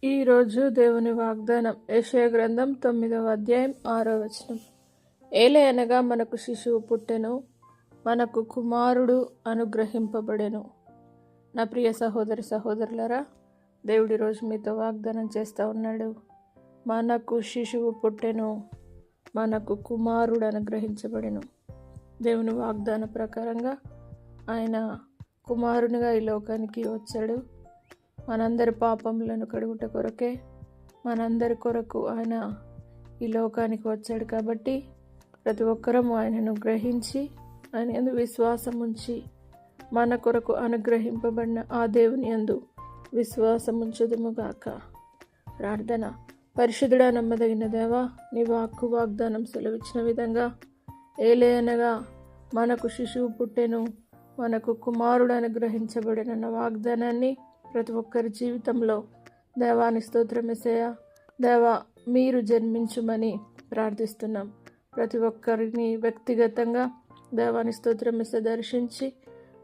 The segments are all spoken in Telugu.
ఈరోజు దేవుని వాగ్దానం యెషయా గ్రంథం 9వ అధ్యాయం 6వ వచనం. ఏలయనగా మనకు శిశువు పుట్టెను, మనకు కుమారుడు అనుగ్రహింపబడెను. నా ప్రియ సహోదరి సహోదరులారా, దేవుడి రోజు మీతో వాగ్దానం చేస్తూ ఉన్నాడు. మనకు శిశువు పుట్టెను, మనకు కుమారుడు అనుగ్రహించబడెను. దేవుని వాగ్దాన ప్రకారంగా ఆయన కుమారునిగా ఈ లోకానికి వచ్చాడు. మనందరి పాపములను కడుగుట కొరకే, మనందరి కొరకు ఆయన ఈ లోకానికి వచ్చాడు. కాబట్టి ప్రతి ఒక్కరము ఆయనను గ్రహించి ఆయన యందు విశ్వాసం ఉంచి మన కొరకు అనుగ్రహింపబడిన ఆ దేవుని యందు విశ్వాసం ఉంచుదుముగాక. ప్రార్థన. పరిశుద్ధుడా, నమ్మదగిన దేవా, నీ వాక్కు వాగ్దానం సెలవిచ్చిన విధంగా ఏలయనగా మనకు శిశువు పుట్టెను, మనకు కుమారుడు అనుగ్రహించబడిన వాగ్దానాన్ని ప్రతి ఒక్కరి జీవితంలో దేవాని స్తోత్రం యేసయ్యా. దేవా, మీరు జన్మించుమని ప్రార్థిస్తున్నాం. ప్రతి ఒక్కరిని వ్యక్తిగతంగా దేవాని స్తోత్రం యేసయ్యా దర్శించి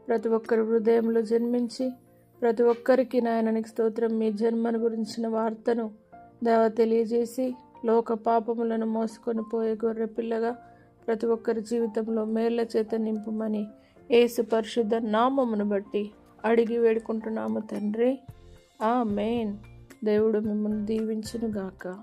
ప్రతి ఒక్కరి హృదయంలో జన్మించి ప్రతి ఒక్కరికి నాయననికి స్తోత్రం మీ జన్మను గురించిన వార్తను దేవ తెలియజేసి లోక పాపములను మోసుకొని పోయే గొర్రె పిల్లగా ప్రతి ఒక్కరి జీవితంలో మేళ్ల చేత నింపుమని యేసు పరిశుద్ధ నామమును బట్టి అడిగి వేడుకుంటున్నాము తండ్రి. ఆమేన్. దేవుడు మిమ్మల్ని దీవించును గాక.